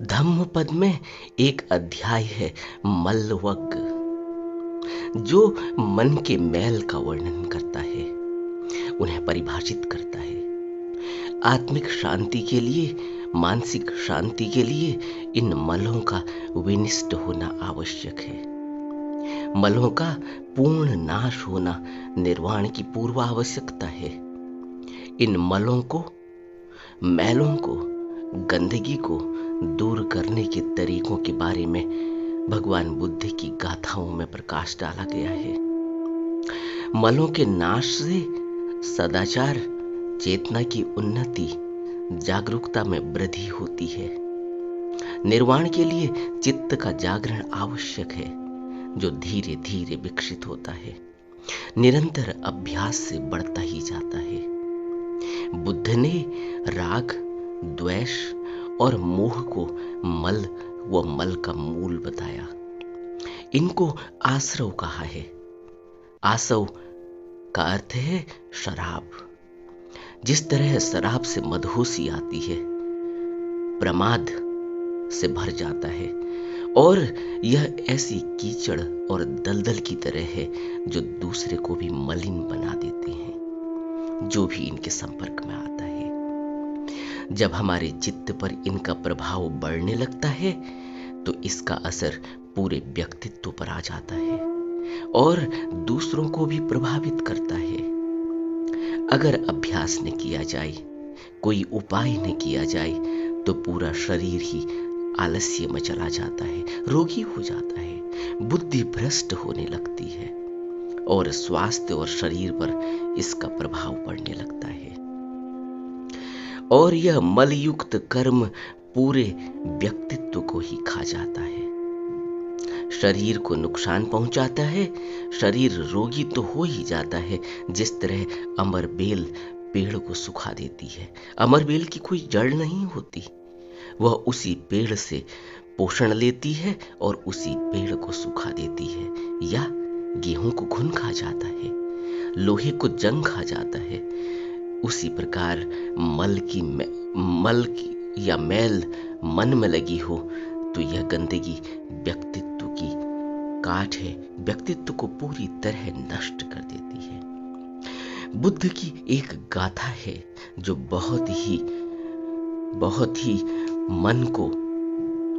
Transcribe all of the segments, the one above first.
धम्मपद में एक अध्याय है मल्लवग, जो मन के मैल का वर्णन करता है, उन्हें परिभाषित करता है। आत्मिक शांति के लिए, मानसिक शांति के लिए इन मलों का विनिष्ट होना आवश्यक है। मलों का पूर्ण नाश होना निर्वाण की पूर्व आवश्यकता है। इन मलों को, मैलों को, गंदगी को दूर करने के तरीकों के बारे में भगवान बुद्ध की गाथाओं में प्रकाश डाला गया है। मलों के नाश से सदाचार, चेतना की उन्नति, जागरूकता में वृद्धि होती है। निर्वाण के लिए चित्त का जागरण आवश्यक है, जो धीरे धीरे विकसित होता है, निरंतर अभ्यास से बढ़ता ही जाता है। बुद्ध ने राग, द्वेष और मोह को मल व मल का मूल बताया। इनको आसव कहा है। आसव का अर्थ है शराब। जिस तरह शराब से मदहोशी आती है, प्रमाद से भर जाता है, और यह ऐसी कीचड़ और दलदल की तरह है जो दूसरे को भी मलिन बना देते हैं, जो भी इनके संपर्क में आता है। जब हमारे चित्त पर इनका प्रभाव बढ़ने लगता है तो इसका असर पूरे व्यक्तित्व पर आ जाता है और दूसरों को भी प्रभावित करता है। अगर अभ्यास न किया जाए, कोई उपाय न किया जाए, तो पूरा शरीर ही आलस्य में चला जाता है, रोगी हो जाता है, बुद्धि भ्रष्ट होने लगती है और स्वास्थ्य और शरीर पर इसका प्रभाव पड़ने लगता है। और यह मलयुक्त कर्म पूरे व्यक्तित्व को ही खा जाता है, शरीर को नुकसान पहुंचाता है। शरीर रोगी तो हो ही जाता है, जिस तरह अमर बेल पेड़ को सुखा देती है। अमर बेल की कोई जड़ नहीं होती, वह उसी पेड़ से पोषण लेती है और उसी पेड़ को सुखा देती है। या गेहूं को घुन खा जाता है, लोहे को जंग खा जाता है। उसी प्रकार मल की या मैल मन में लगी हो तो यह गंदगी व्यक्तित्व की काट है, व्यक्तित्व को पूरी तरह नष्ट कर देती है। बुद्ध की एक गाथा है जो बहुत ही मन को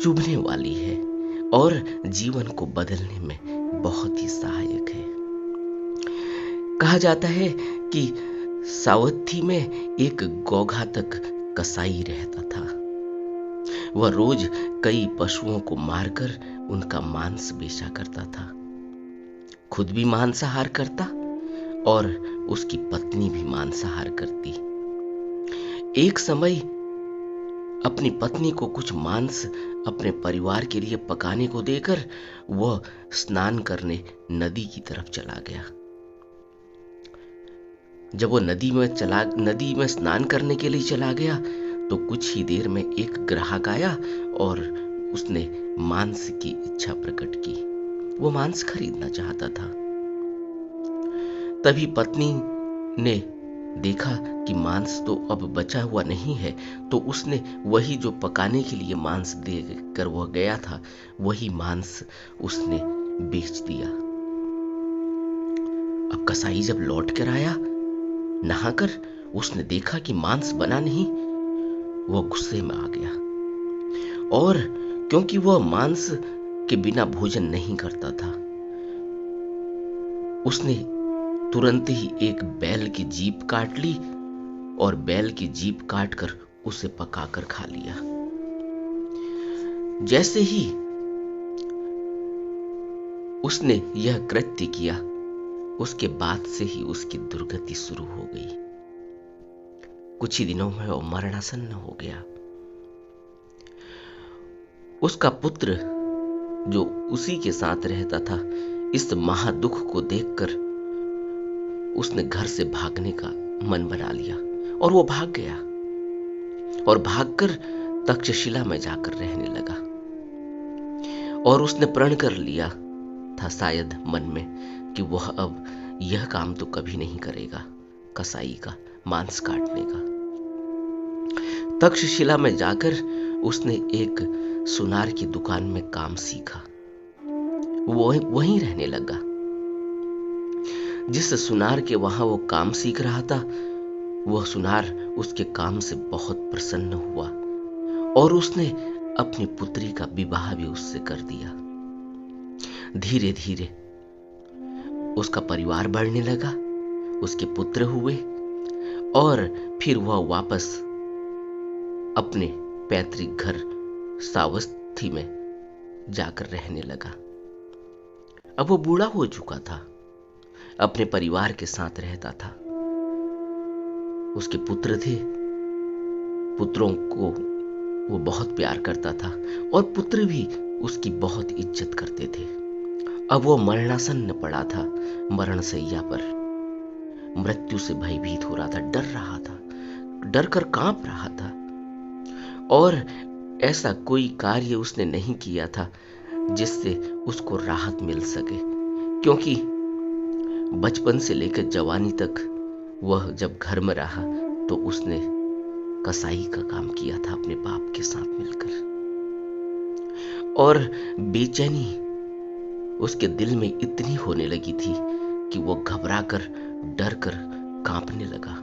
चुभने वाली है और जीवन को बदलने में बहुत ही सहायक है। कहा जाता है कि सावथी में एक गौघातक कसाई रहता था। वह रोज कई पशुओं को मारकर उनका मांस बेचा करता था, खुद भी मांसाहार करता और उसकी पत्नी भी मांसाहार करती। एक समय अपनी पत्नी को कुछ मांस अपने परिवार के लिए पकाने को देकर वह स्नान करने नदी की तरफ चला गया। जब वो नदी में स्नान करने के लिए चला गया तो कुछ ही देर में एक ग्राहक आया और उसने मांस की इच्छा प्रकट की। वो मांस खरीदना चाहता था। तभी पत्नी ने देखा कि मांस तो अब बचा हुआ नहीं है, तो उसने वही जो पकाने के लिए मांस देकर वह गया था, वही मांस उसने बेच दिया। अब कसाई जब लौट कर आया नहाकर, उसने देखा कि मांस बना नहीं। वह गुस्से में आ गया और क्योंकि वह मांस के बिना भोजन नहीं करता था, उसने तुरंत ही एक बैल की जीभ काट ली और बैल की जीभ काटकर उसे पकाकर खा लिया। जैसे ही उसने यह कृत्य किया, उसके बाद से ही उसकी दुर्गति शुरू हो गई। कुछ ही दिनों में वो मरणासन्न हो गया। उसका पुत्र जो उसी के साथ रहता था, इस महादुख को देखकर उसने घर से भागने का मन बना लिया और वो भाग गया और भागकर तक्षशिला में जाकर रहने लगा। और उसने प्रण कर लिया था शायद मन में कि वह अब यह काम तो कभी नहीं करेगा, कसाई का मांस काटने का। तक्षशिला में जाकर उसने एक सुनार की दुकान में काम सीखा। वो वहीं रहने लगा। जिस सुनार के वहां वो काम सीख रहा था, वह सुनार उसके काम से बहुत प्रसन्न हुआ और उसने अपनी पुत्री का विवाह भी उससे कर दिया। धीरे धीरे उसका परिवार बढ़ने लगा, उसके पुत्र हुए और फिर वह वापस अपने पैतृक घर सावस्थी में जाकर रहने लगा। अब वो बूढ़ा हो चुका था, अपने परिवार के साथ रहता था। उसके पुत्र थे, पुत्रों को वो बहुत प्यार करता था और पुत्र भी उसकी बहुत इज्जत करते थे। अब वो मरणासन्न पड़ा था, मरणशैया पर मृत्यु से भयभीत हो रहा था, डर रहा था, डर कर कांप रहा था। और ऐसा कोई कार्य उसने नहीं किया था जिससे उसको राहत मिल सके, क्योंकि बचपन से लेकर जवानी तक वह जब घर में रहा तो उसने कसाई का काम किया था अपने बाप के साथ मिलकर। और बेचैनी उसके दिल में इतनी होने लगी थी कि वो घबरा कर, डर कर कांपने लगा।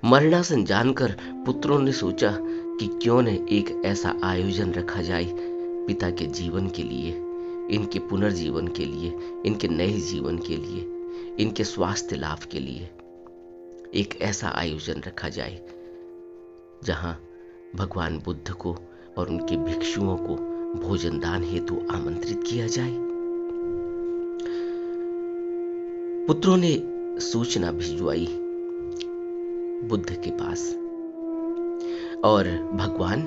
मरणासन जानकर पुत्रों ने सोचा कि क्यों न एक ऐसा आयोजन रखा जाए पिता के जीवन के लिए, इनके पुनर्जीवन के लिए, इनके नए जीवन के लिए, इनके स्वास्थ्य लाभ के लिए एक ऐसा आयोजन रखा जाए जहां भगवान बुद्ध को और उनके भिक्षुओं को भोजन दान हेतु आमंत्रित किया जाए। पुत्रों ने सूचना भिजवाई बुद्ध के पास और भगवान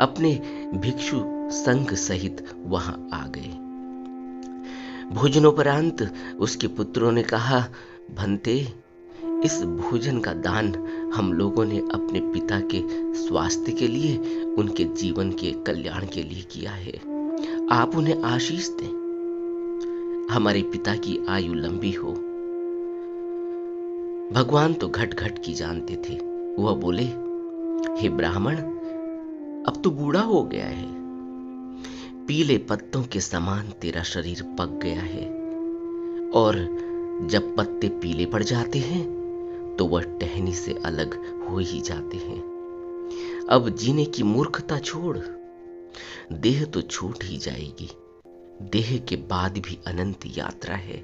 अपने भिक्षु संघ सहित वहां आ गए। भोजनोपरांत उसके पुत्रों ने कहा, भंते, इस भोजन का दान हम लोगों ने अपने पिता के स्वास्थ्य के लिए, उनके जीवन के कल्याण के लिए किया है। आप उन्हें आशीष दें, हमारे पिता की आयु लंबी हो। भगवान तो घट घट की जानते थे। वह बोले, हे ब्राह्मण, अब तो बूढ़ा हो गया है, पीले पत्तों के समान तेरा शरीर पक गया है और जब पत्ते पीले पड़ जाते हैं तो वह टहनी से अलग हो ही जाते हैं। अब जीने की मूर्खता छोड़, देह तो छूट ही जाएगी, देह के बाद भी अनंत यात्रा है।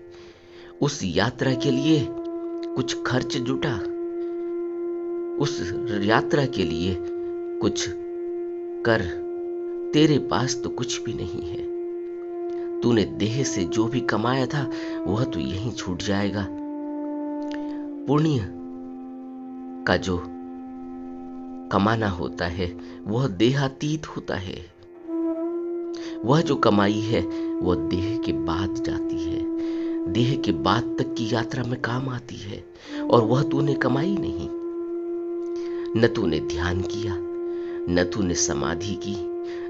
उस यात्रा के लिए कुछ खर्च जुटा, उस यात्रा के लिए कुछ कर। तेरे पास तो कुछ भी नहीं है, तूने देह से जो भी कमाया था वह तो यहीं छूट जाएगा। पुण्य का जो कमाना होता है वह देहातीत होता है। वह जो कमाई है वह देह के बाद जाती है, देह के बाद तक की यात्रा में काम आती है, और वह तूने कमाई नहीं। न तूने ध्यान किया, न तूने समाधि की,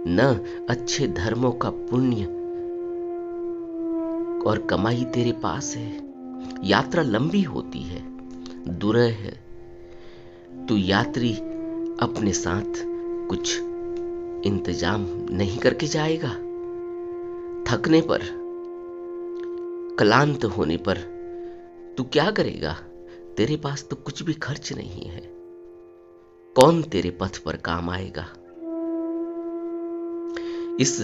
न अच्छे धर्मों का पुण्य और कमाई तेरे पास है। यात्रा लंबी होती है, दूरह है। तू यात्री अपने साथ कुछ इंतजाम नहीं करके जाएगा। थकने पर, क्लांत होने पर तू क्या करेगा? तेरे पास तो कुछ भी खर्च नहीं है। कौन तेरे पथ पर काम आएगा? इस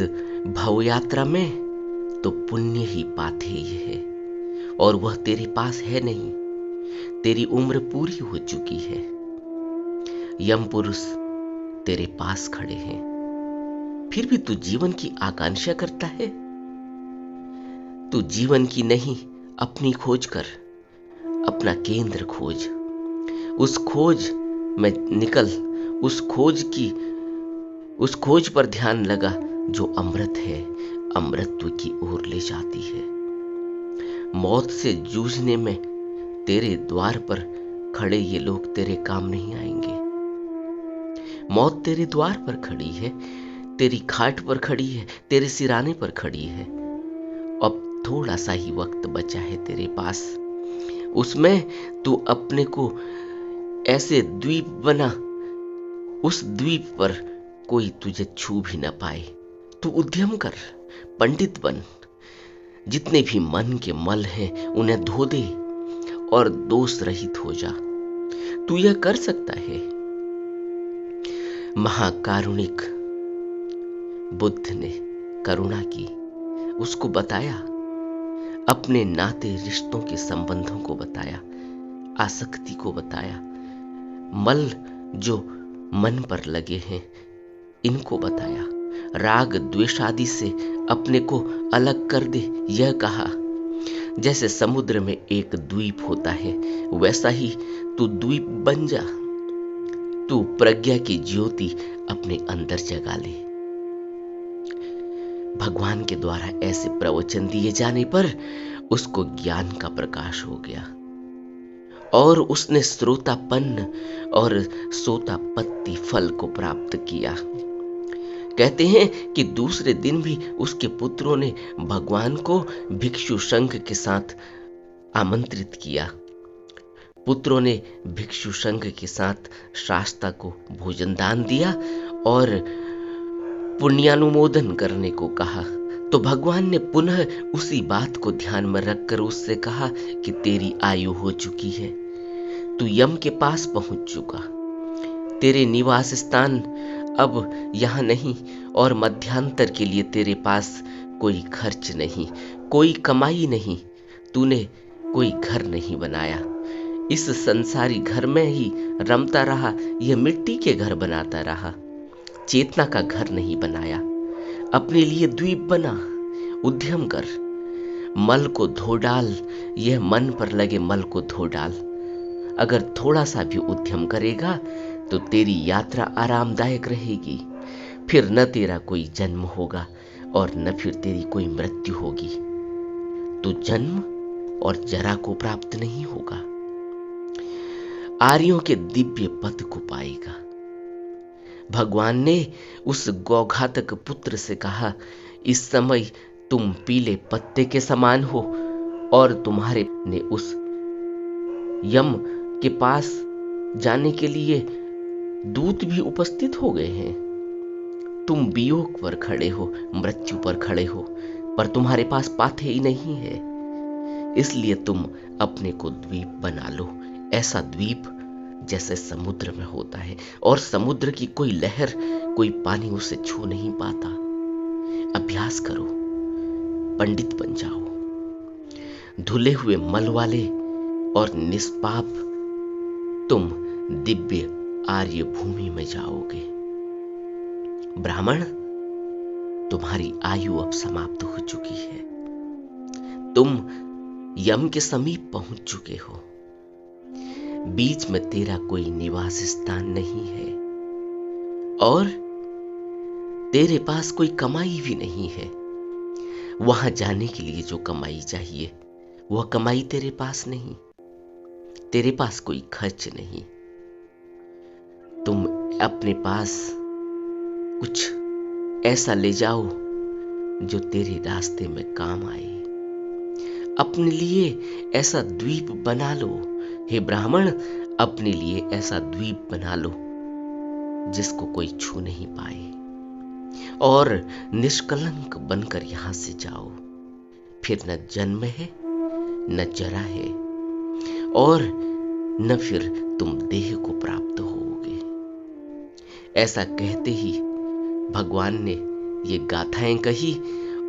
भव यात्रा में तो पुण्य ही पाथेय है, और वह तेरे पास है नहीं। तेरी उम्र पूरी हो चुकी है। यम पुरुष तेरे पास खड़े हैं, फिर भी तू जीवन की आकांक्षा करता है। तू जीवन की नहीं, अपनी खोज कर, अपना केंद्र खोज। उस खोज में निकल, उस खोज पर ध्यान लगा जो अमृत है, अमृतत्व की ओर ले जाती है। मौत से जूझने में तेरे द्वार पर खड़े ये लोग तेरे काम नहीं आएंगे। मौत तेरे द्वार पर खड़ी है, तेरी खाट पर खड़ी है, तेरे सिराने पर खड़ी है। अब थोड़ा सा ही वक्त बचा है तेरे पास, उसमें तू अपने को ऐसे द्वीप बना उस द्वीप पर कोई तुझे छू भी न पाए। तू उद्यम कर, पंडित बन, जितने भी मन के मल हैं उन्हें धो दे और दोष रहित हो जा। तू यह कर सकता है। महाकारुणिक बुद्ध ने करुणा की, उसको बताया, अपने नाते रिश्तों के संबंधों को बताया, आसक्ति को बताया, मल जो मन पर लगे हैं इनको बताया, राग द्वेष आदि से अपने को अलग कर दे, यह कहा। जैसे समुद्र में एक द्वीप होता है वैसा ही तू द्वीप बन जा। तू प्रज्ञा की ज्योति अपने अंदर जगा ले। भगवान के द्वारा ऐसे प्रवचन दिए जाने पर उसको ज्ञान का प्रकाश हो गया और उसने श्रोतापन्न और सोतापत्ति फल को प्राप्त किया। कहते हैं कि दूसरे दिन भी उसके पुत्रों ने भगवान को भिक्षु संघ के साथ आमंत्रित किया। पुत्रों ने भिक्षु संघ के साथ शास्ता को भोजन दान दिया और पुण्यानुमोदन करने को कहा। तो भगवान ने पुनः उसी बात को ध्यान में रखकर उससे कहा कि तेरी आयु हो चुकी है, तू यम के पास पहुंच चुका, तेरे निवास स्थान अब यहाँ नहीं और मध्यांतर के लिए तेरे पास कोई खर्च नहीं, कोई कमाई नहीं, तूने कोई घर नहीं बनाया, इस संसारी घर में ही रमता रहा, यह मिट्टी के घर बनाता रहा, चेतना का घर नहीं बनाया। अपने लिए द्वीप बना, उद्यम कर, मल को धो डाल, यह मन पर लगे मल को धो डाल। अगर थोड़ा सा भी उद्यम करेगा तो तेरी यात्रा आरामदायक रहेगी। फिर न तेरा कोई जन्म होगा और न फिर तेरी कोई मृत्यु होगी। तो जन्म और जरा को प्राप्त नहीं होगा, आर्यों के दिव्य पद को पाएगा। भगवान ने उस गौघातक पुत्र से कहा, इस समय तुम पीले पत्ते के समान हो और तुम्हारे ने उस यम के पास जाने के लिए दूत भी उपस्थित हो गए हैं। तुम वियोग पर खड़े हो, मृत्यु पर खड़े हो, पर तुम्हारे पास पाथे ही नहीं है, इसलिए तुम अपने को द्वीप बना लो, ऐसा द्वीप जैसे समुद्र में होता है और समुद्र की कोई लहर, कोई पानी उसे छू नहीं पाता। अभ्यास करो, पंडित बन जाओ, धुले हुए मल वाले और निष्पाप तुम दिव्य आर्य भूमि में जाओगे। ब्राह्मण, तुम्हारी आयु अब समाप्त हो चुकी है, तुम यम के समीप पहुंच चुके हो, बीच में तेरा कोई निवास स्थान नहीं है और तेरे पास कोई कमाई भी नहीं है। वहां जाने के लिए जो कमाई चाहिए वह कमाई तेरे पास नहीं, तेरे पास कोई खर्च नहीं। तुम अपने पास कुछ ऐसा ले जाओ जो तेरे रास्ते में काम आए। अपने लिए ऐसा द्वीप बना लो, हे ब्राह्मण, अपने लिए ऐसा द्वीप बना लो जिसको कोई छू नहीं पाए और निष्कलंक बनकर यहां से जाओ। फिर न जन्म है, न जरा है और न फिर तुम देह को प्राप्त होगे। ऐसा कहते ही भगवान ने ये गाथाएं कही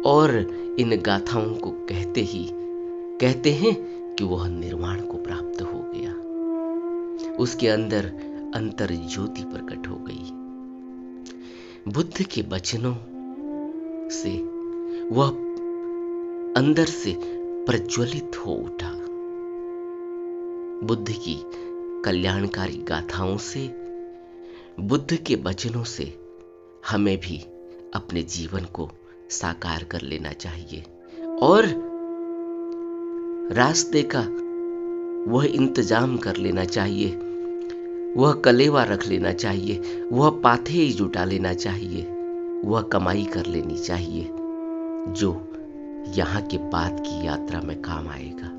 और इन गाथाओं को कहते हैं कि वह निर्वाण को प्राप्त हो गया। उसके अंदर अंतर ज्योति प्रकट हो गई। बुद्ध के वचनों से वह अंदर से प्रज्वलित हो उठा। बुद्ध की कल्याणकारी गाथाओं से, बुद्ध के वचनों से हमें भी अपने जीवन को साकार कर लेना चाहिए और रास्ते का वह इंतजाम कर लेना चाहिए, वह कलेवा रख लेना चाहिए, वह पाथे जुटा लेना चाहिए, वह कमाई कर लेनी चाहिए जो यहाँ के बाद की यात्रा में काम आएगा।